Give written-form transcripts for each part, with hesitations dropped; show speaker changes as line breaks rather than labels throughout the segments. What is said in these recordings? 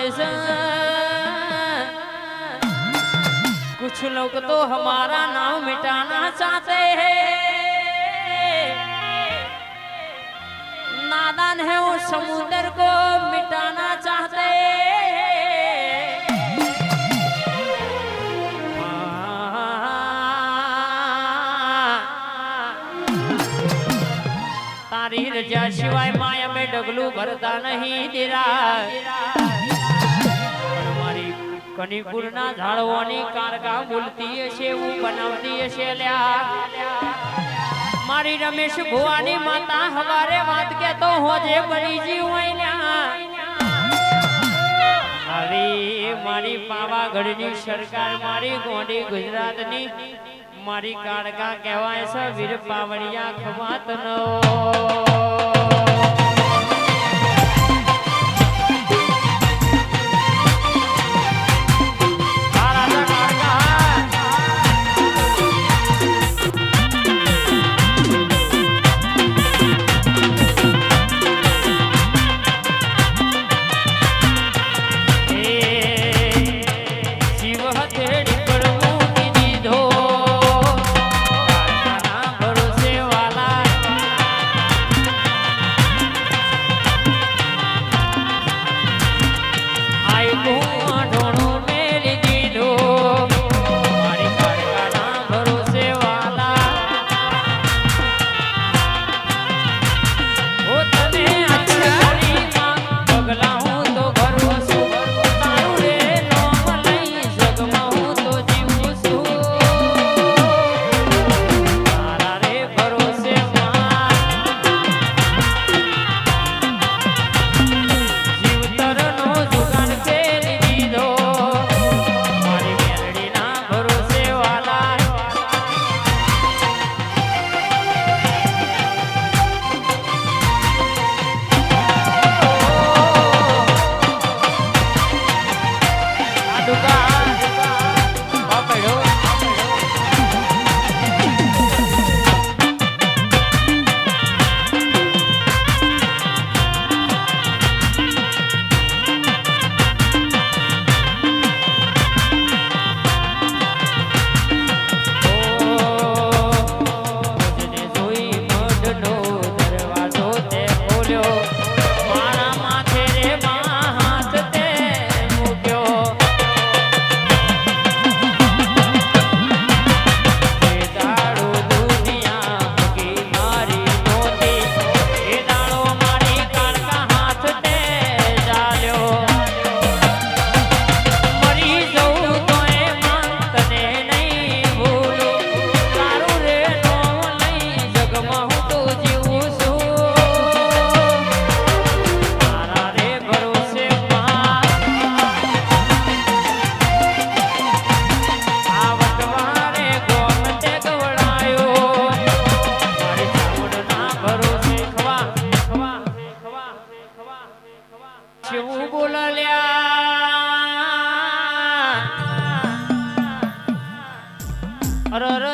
फरमाइश कुछ लोग तो हमारा नाम मिटाना चाहते हैं, नादान है वो समुद्र को मिटाना चाहते तारी रजा शिवाय माया में डगलू भरता नहीं तेरा कनीपुरना झाड़वानी कारगा बोलती हशे वो बनावती हशे ल्या मारी रमेश भुवानी माता हवारे बात के तो होजे बड़ी जी होइल्या अरे मारी पावागढ़नी सरकार मारी गोंडी गुजरातनी मारी कारगा कहेवाय छे वीर पावड़िया खमातनो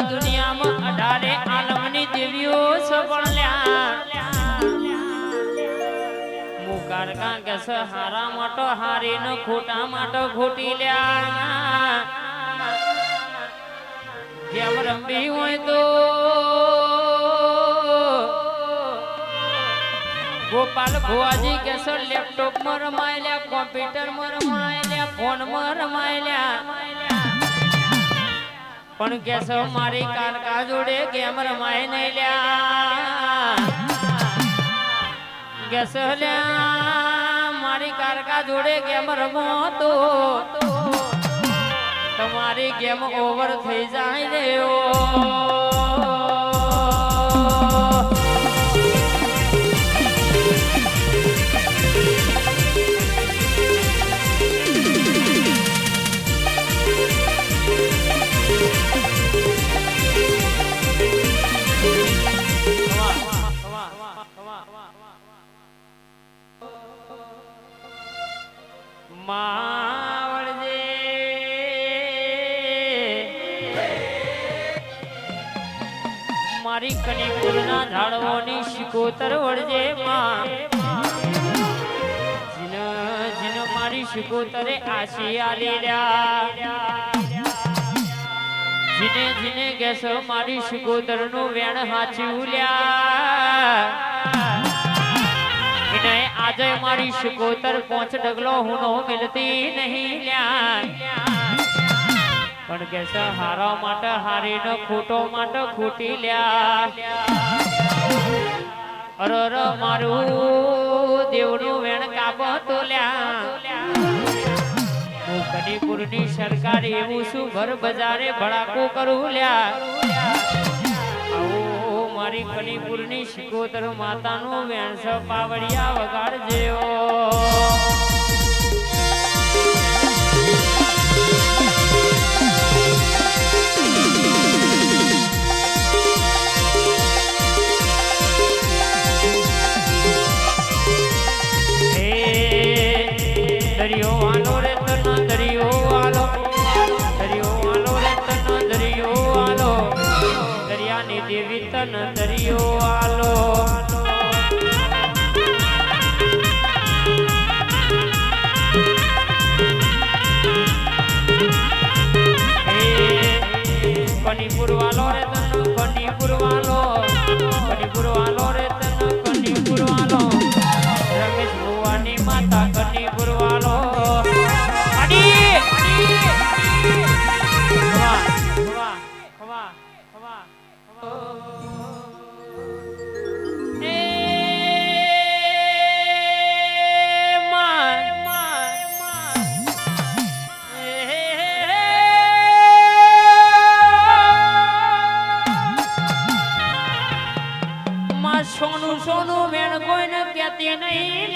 दुनिया में 18 आलमनी देवियों सबल्या मुकार का कैस हारा माटो हारी न खोटा माटो खोटी ल्या गेम रंबी होय तो गोपाल भुवाजी कैस लैपटॉप में रमायल्या कंप्यूटर में रमायल्या फोन में रमायल्या पण कैसो मारी कारका जोड़े गेम रमाए नहीं लिया कैसो लिया मारी कारका जोड़े गेम रमो तो तुम्हारी गेम ओवर थी जाए रे ओ मारी कनीपुरना झाड़वोनी शिकोतर वळजे मां जिन जिन મારી શિકોતરે આશી આલી રહ્યા જીને જીને કેસ મારી શિકોતર નું વેણ હાચી ઉલ્યા એને આજે મારી શિકોતર પોંચ ડગલો હુનો મિલતી નહીં લ્યા પણ કેસ હારા માટે હારી નો ખોટો માટે ખોટી લ્યા અરર મારું દેવનું વેણ કાપતો લ્યા હું કનીપુરની સરકાર એવું શું ઘર બજારે ભડાકો કરું લ્યા આવો મારી કનીપુરની શિકોતર માતાનું વેણ સ પાવડિયા વગાડજેઓ દરિયો આલો રે તનો દરિયો આલો રે તનો દરિયો આલો દરિયાની દેવી તન દરિયો આલો કનીપુર વાલો રે તનો કનીપુર વાલો રે તનો કનીપુર વાલો રમેશ ભુવાની માતા કનીપુર વાલો સોનું સોનું વેણ કોઈને કહેતી નહીં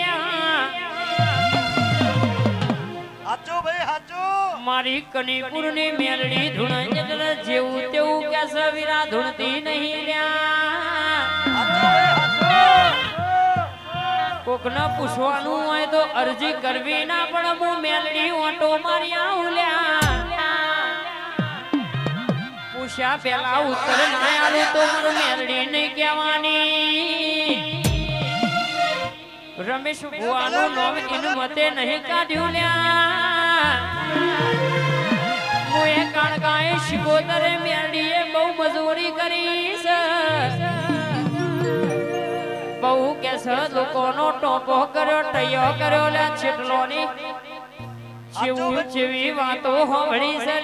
મારી કનીપુર ની મેલડી ધૂણ જેવું તેવું કે સવીરા ધૂણતી નહીં કોક ને પૂછવાનું હોય તો અરજી કરવી ના પણ હું મેલડી ઓટો મારી આવું પૂછ્યા પેલા ઉત્તર ના આલું તો મારું મેલડી નહીં કહેવાની રમેશ ભુવાનું નામ એનું મતે નહીં કાઢ્યું હું એ કાણકાએ શિકોતરે મેલડીએ બહુ મજૂરી કરી બહુ કેસ લોકોનો ટોપો કર્યો ટૈયો કર્યો લ્યા છેટલોની જેવું જેવી વાતો હોભળી છે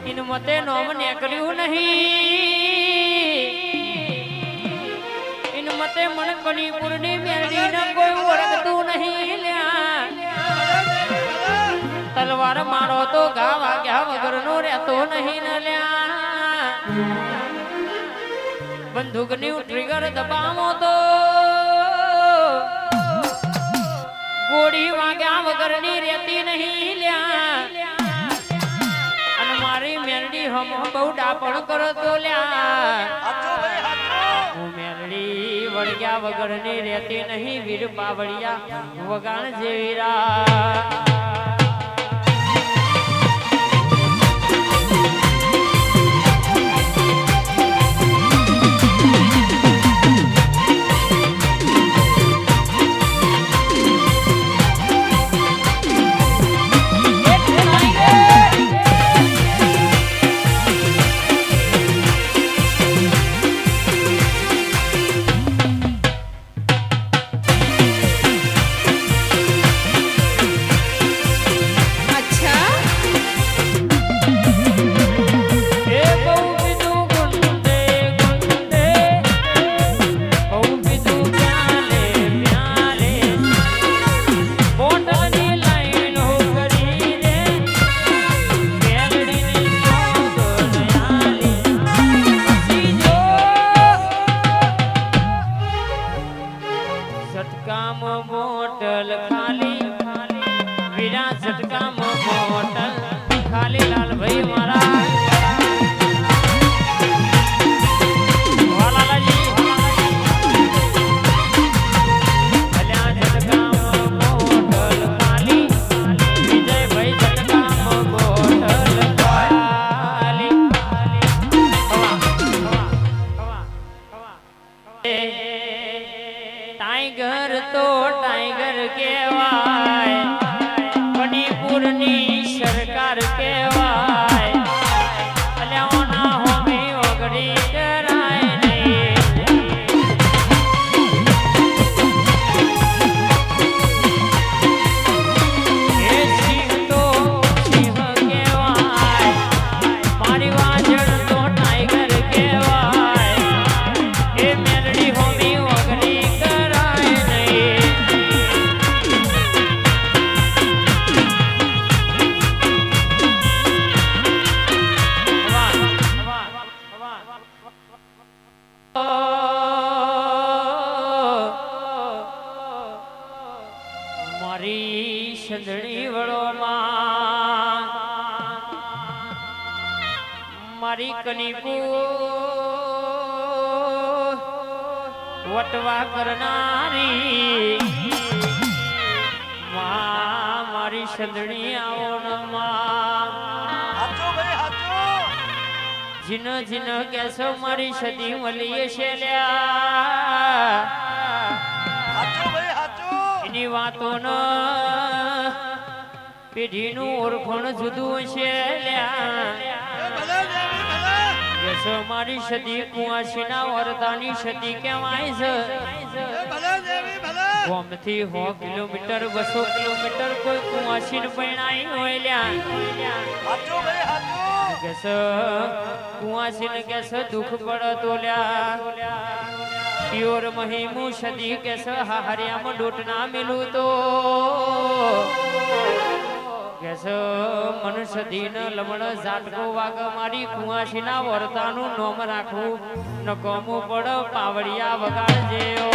ઇન મતે નોમ નીકળ્યું નહીં ઇન મતે મન કનીપુરની મેલડી ને કોઈ ઓળખતું નહીં તલવાર મારો તો ઘા વાગ્યા વગરનો રહેતો નહીં ને લ્યા બંદૂકની ટ્રિગર દબાવો તો ગોળી વાગ્યા વગરની રહેતી નહીં લ્યા અને મારી મેલડી હમ બહુ ડાપણ કરો તો લ્યા હું મેલડી વળગ્યા વગરની રહેતી નહીં વીર પાવડિયા વગાણ જેવી રા ટાઈગર તો ટાઈગર કહેવાય, મણિપુરની સરકાર કહેવાય, અલ્યાઓના હોમી ઓગળી કરાય નહીં. એ સિંહ તો સિંહ કહેવાય, મારી વાજણ તો ટાઈગર કહેવાય, એ મેલડી હોમી ઓગળી કરાય નહીં. મારી સંદણી વળોમાં મારી કનીપુ વટવા કરનારી મારી સંદણી આવો ન જીન જીન કેસો મારી સદી મલીએ છે લ્યા, એની વાતો ન પેઢીનું ઓળખણ જુદું છે લ્યા. કેસો મારી સદી કુંવાસીના વરદાની સદી કહેવાય છે. ગોમથી 100 કિલોમીટર 200 કિલોમીટર કોઈ કુંવાસીને પરણાઈ હોય લ્યા. કેસ કુંવાસીને કેસ દુઃખ પડતો લ્યા, પ્યોર મહિમુ સદી કેસ હારિયામાં ડોટ ના મિલું તો કેસ મન સદી ન લમણ ઝાટકો વાગ મારી કુંવાસીના વર્તાનું નોમ રાખવું નકોમું પડ પાવડિયા વગાડજેઓ.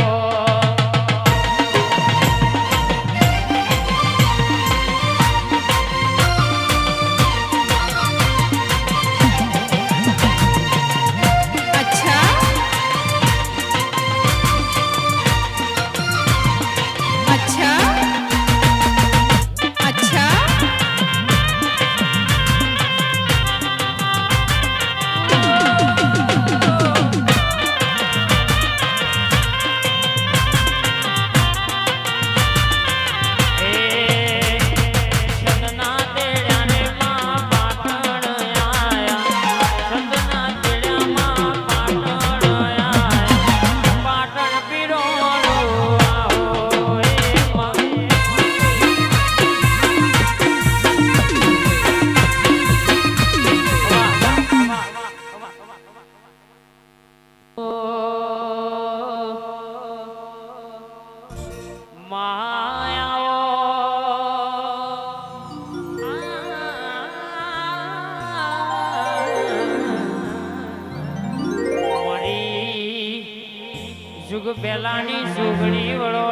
જુગ પેલાની સુગણી વળો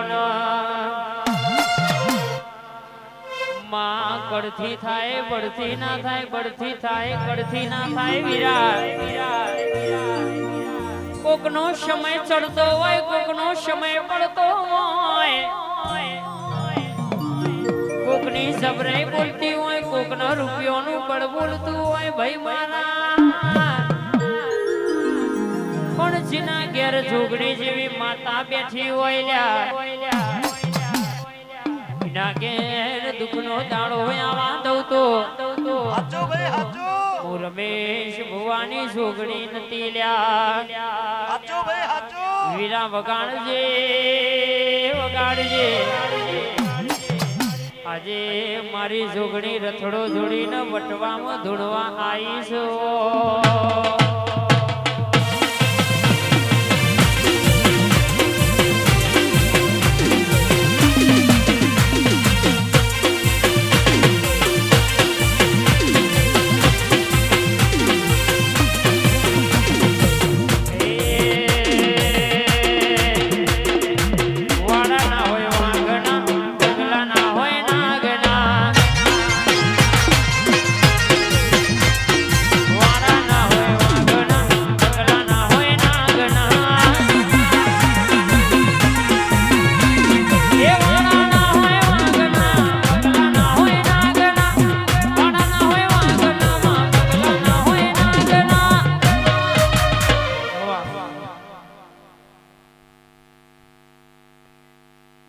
માં કડથી થાય બળથી ના થાય, બળથી થાય કડથી ના થાય વિરાટ. કોકનો સમય ચડતો હોય, કોકનો સમય પડતો હોય, કોકની જબરાઈ બોલતી હોય, કોકનો રૂપિયોનું બળ બોલતું હોય. ભાઈ મારા પણ જીના ઘેર જોગણી જેવી માતા બેઠી હોય લ્યા, એના ઘેર દુઃખનો દાડો આવા દઉં તો હું રમેશ ભુવાની જોગણી નથી લ્યા. વીરા વગાડજે વગાડજે, આજે મારી જોગણી રથડો જોડીને વટવામાં ધૂળવા આવીશ.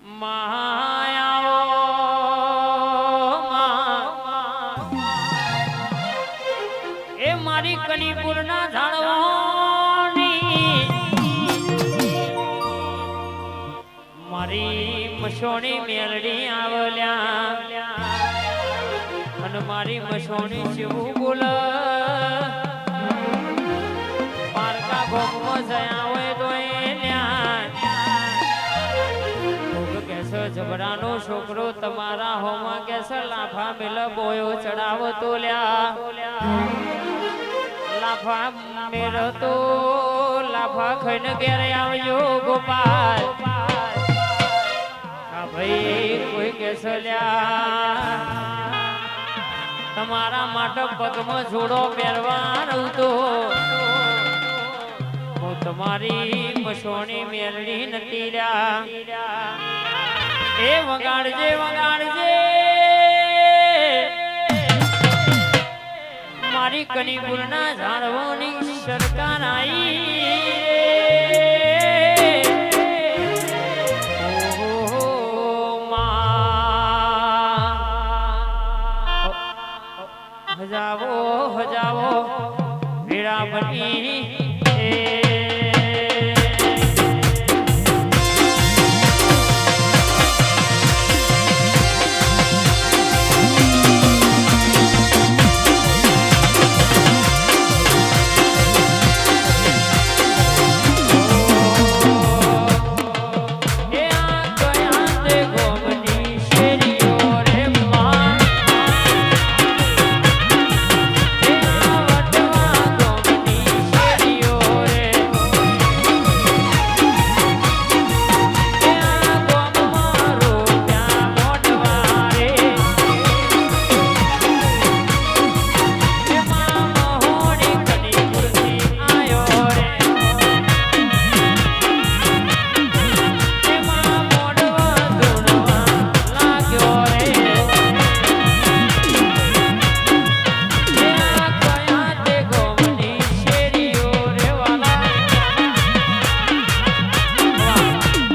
એ મારી કનીપુરના ઝાડવાની મારી મસોણી મેલડી આવલ્યા અને મારી મસોણી શિવું બોલ પારકા ભોગમાં જયા હોય તો જબરાનો છોકરો તમારા હોમાં કેસે લાફા મેલ બોયો ચડાવો તો લ્યા લાફા મેલ તો લાફા ખાઈને ઘેરે આવજો ગોપાલ હા ભાઈ કોઈ કેસે લ્યા તમારા માટે પગમાં જોડો પહેરવાનો તો હું તમારી મસોણી મેલડી નથી લ્યા એ વગાડજે વગાડજે મારી કનીપુરના ઝાડવાની સરકાર આઈ